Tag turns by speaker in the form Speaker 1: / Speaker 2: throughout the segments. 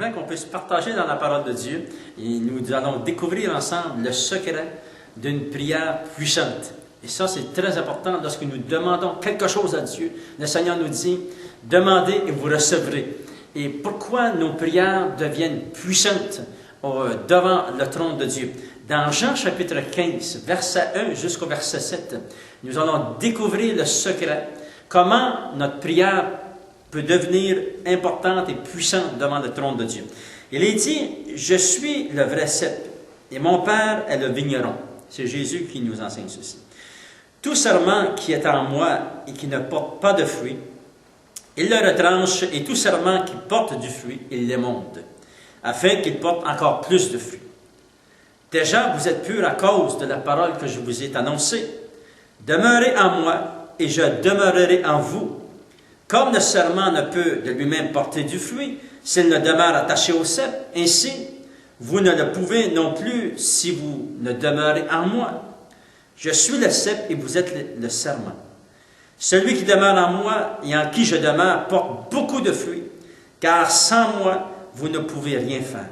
Speaker 1: j'aimerais qu'on puisse partager dans la parole de Dieu et nous allons découvrir ensemble le secret d'une prière puissante. Et ça, c'est très important lorsque nous demandons quelque chose à Dieu. Le Seigneur nous dit, demandez et vous recevrez. Et pourquoi nos prières deviennent puissantes devant le trône de Dieu? Dans Jean chapitre 15, verset 1 jusqu'au verset 7, nous allons découvrir le secret, comment notre prière peut devenir importante et puissante devant le trône de Dieu. Il est dit, « Je suis le vrai cep, et mon Père est le vigneron. » C'est Jésus qui nous enseigne ceci. « Tout serment qui est en moi et qui ne porte pas de fruit, il le retranche, et tout serment qui porte du fruit, il l'émonde, afin qu'il porte encore plus de fruits. Déjà, vous êtes purs à cause de la parole que je vous ai annoncée. Demeurez en moi, et je demeurerai en vous. Comme le serment ne peut de lui-même porter du fruit, s'il ne demeure attaché au cep, ainsi, vous ne le pouvez non plus si vous ne demeurez en moi. Je suis le cep et vous êtes le serment. Celui qui demeure en moi et en qui je demeure porte beaucoup de fruits, car sans moi, vous ne pouvez rien faire.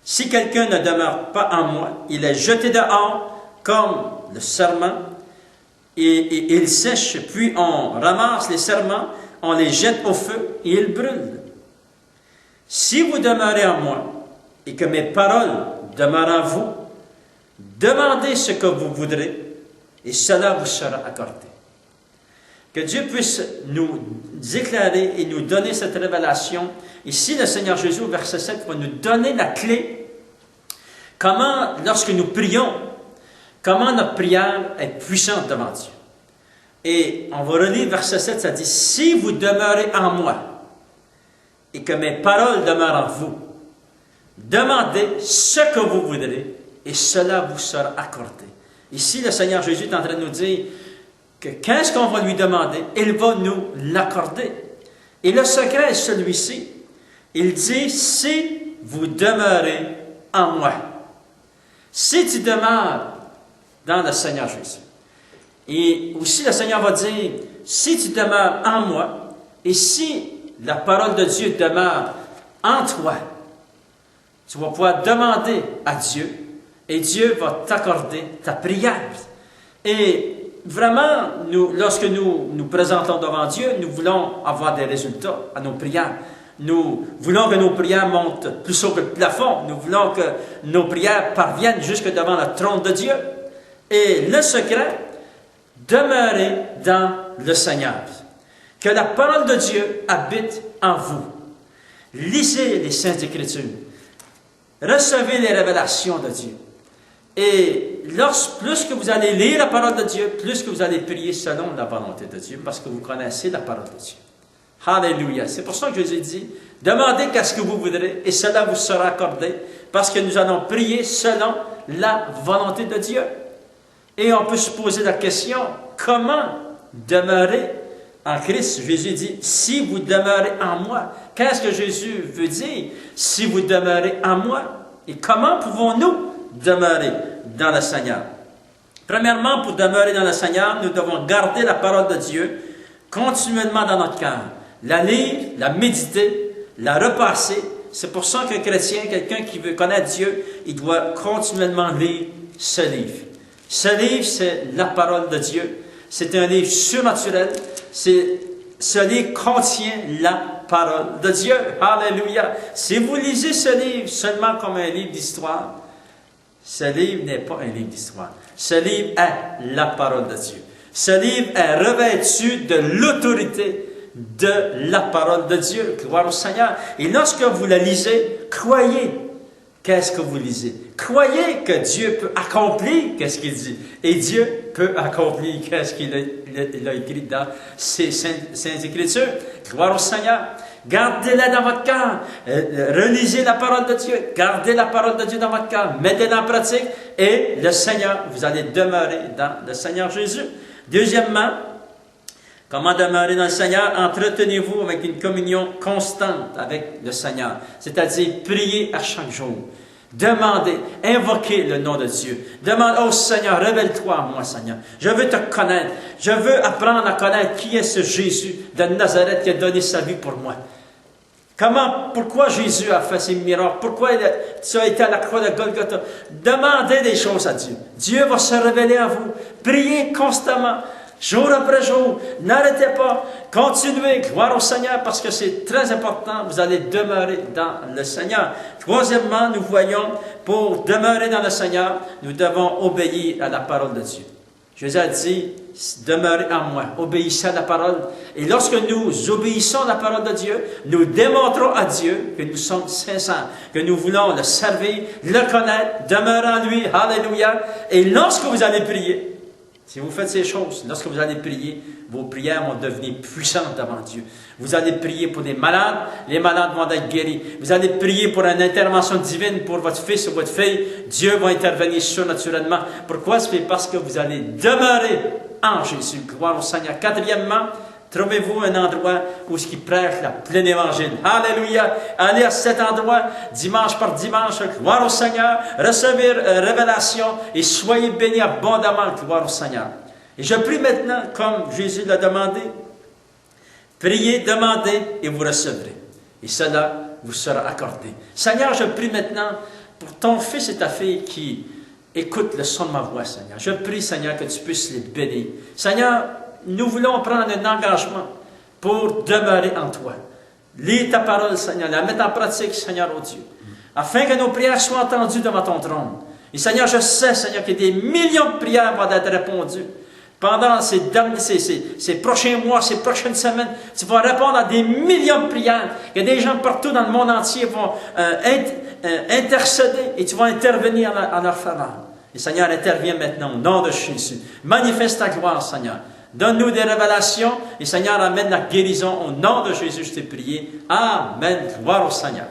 Speaker 1: Si quelqu'un ne demeure pas en moi, il est jeté dehors comme le serment, et il sèche, puis on ramasse les serments, on les jette au feu et ils brûlent. Si vous demeurez en moi et que mes paroles demeurent en vous, demandez ce que vous voudrez et cela vous sera accordé. » Que Dieu puisse nous éclairer et nous donner cette révélation. Ici, le Seigneur Jésus, au verset 7, va nous donner la clé. Comment, lorsque nous prions, comment notre prière est puissante devant Dieu. Et on va relire verset 7, ça dit, « Si vous demeurez en moi et que mes paroles demeurent en vous, demandez ce que vous voudrez et cela vous sera accordé. » Ici, le Seigneur Jésus est en train de nous dire que qu'est-ce qu'on va lui demander, il va nous l'accorder. Et le secret est celui-ci. Il dit, « Si vous demeurez en moi. » Si tu demeures dans le Seigneur Jésus. Et aussi le Seigneur va dire, si tu demeures en moi, et si la parole de Dieu demeure en toi, tu vas pouvoir demander à Dieu, et Dieu va t'accorder ta prière. Et vraiment, lorsque nous nous présentons devant Dieu, nous voulons avoir des résultats à nos prières. Nous voulons que nos prières montent plus haut que le plafond. Nous voulons que nos prières parviennent jusque devant le trône de Dieu. Et le secret, demeurez dans le Seigneur. Que la parole de Dieu habite en vous. Lisez les Saintes Écritures. Recevez les révélations de Dieu. Et plus que vous allez lire la parole de Dieu, plus que vous allez prier selon la volonté de Dieu, parce que vous connaissez la parole de Dieu. Alléluia. C'est pour ça que Jésus dit, demandez qu'est-ce que vous voudrez, et cela vous sera accordé, parce que nous allons prier selon la volonté de Dieu. Et on peut se poser la question, comment demeurer en Christ? Jésus dit, si vous demeurez en moi. Qu'est-ce que Jésus veut dire? Si vous demeurez en moi. Et comment pouvons-nous demeurer dans le Seigneur? Premièrement, pour demeurer dans le Seigneur, nous devons garder la parole de Dieu continuellement dans notre cœur. La lire, la méditer, la repasser. C'est pour ça qu'un chrétien, quelqu'un qui veut connaître Dieu, il doit continuellement lire ce livre. Ce livre, c'est la parole de Dieu. C'est un livre surnaturel. Ce livre contient la parole de Dieu. Alléluia. Si vous lisez ce livre seulement comme un livre d'histoire, ce livre n'est pas un livre d'histoire. Ce livre est la parole de Dieu. Ce livre est revêtu de l'autorité de la parole de Dieu. Gloire au Seigneur. Et lorsque vous la lisez, croyez. Qu'est-ce que vous lisez? Croyez que Dieu peut accomplir qu'est-ce qu'il dit. Et Dieu peut accomplir qu'est-ce qu'il a écrit dans ses saintes Écritures. Gloire au Seigneur. Gardez-la dans votre cœur. Relisez la parole de Dieu. Gardez la parole de Dieu dans votre cœur. Mettez-la en pratique. Et le Seigneur, vous allez demeurer dans le Seigneur Jésus. Deuxièmement, comment demeurer dans le Seigneur? Entretenez-vous avec une communion constante avec le Seigneur. C'est-à-dire, priez à chaque jour. Demandez, invoquez le nom de Dieu. Demandez, oh Seigneur, révèle-toi à moi, Seigneur. Je veux te connaître. Je veux apprendre à connaître qui est ce Jésus de Nazareth qui a donné sa vie pour moi. Pourquoi Jésus a fait ces miracles? Pourquoi tu as été à la croix de Golgotha? Demandez des choses à Dieu. Dieu va se révéler à vous. Priez constamment, jour après jour. N'arrêtez pas. Continuez. Gloire au Seigneur, parce que c'est très important. Vous allez demeurer dans le Seigneur. Troisièmement, nous voyons, pour demeurer dans le Seigneur, nous devons obéir à la parole de Dieu. Jésus a dit, demeurez en moi, obéissez à la parole. Et lorsque nous obéissons à la parole de Dieu, nous démontrons à Dieu que nous sommes sincères, que nous voulons le servir, le connaître, demeurer en lui. Alléluia. Et lorsque vous allez prier, si vous faites ces choses, lorsque vous allez prier, vos prières vont devenir puissantes devant Dieu. Vous allez prier pour des malades, les malades vont être guéris. Vous allez prier pour une intervention divine pour votre fils ou votre fille. Dieu va intervenir surnaturellement. Pourquoi? C'est parce que vous allez demeurer en Jésus. Gloire au Seigneur. Quatrièmement, trouvez-vous un endroit où ce qui prêche la pleine évangile. Alléluia. Allez à cet endroit, dimanche par dimanche. Gloire au Seigneur. Recevez révélation et soyez bénis abondamment. Gloire au Seigneur. Et je prie maintenant, comme Jésus l'a demandé, priez, demandez et vous recevrez. Et cela vous sera accordé. Seigneur, je prie maintenant pour ton fils et ta fille qui écoutent le son de ma voix, Seigneur. Je prie, Seigneur, que tu puisses les bénir. Seigneur, nous voulons prendre un engagement pour demeurer en toi. Lis ta parole, Seigneur, la mettre en pratique, Seigneur, oh Dieu, afin que nos prières soient entendues devant ton trône. Et Seigneur, je sais, Seigneur, que des millions de prières vont être répondues. Pendant ces prochains mois, ces prochaines semaines, tu vas répondre à des millions de prières. Il y a des gens partout dans le monde entier vont intercéder et tu vas intervenir en leur faveur. Et Seigneur, interviens maintenant au nom de Jésus. Manifeste ta gloire, Seigneur. Donne-nous des révélations et Seigneur, amène la guérison au nom de Jésus, je t'ai prié. Amen. Gloire au Seigneur.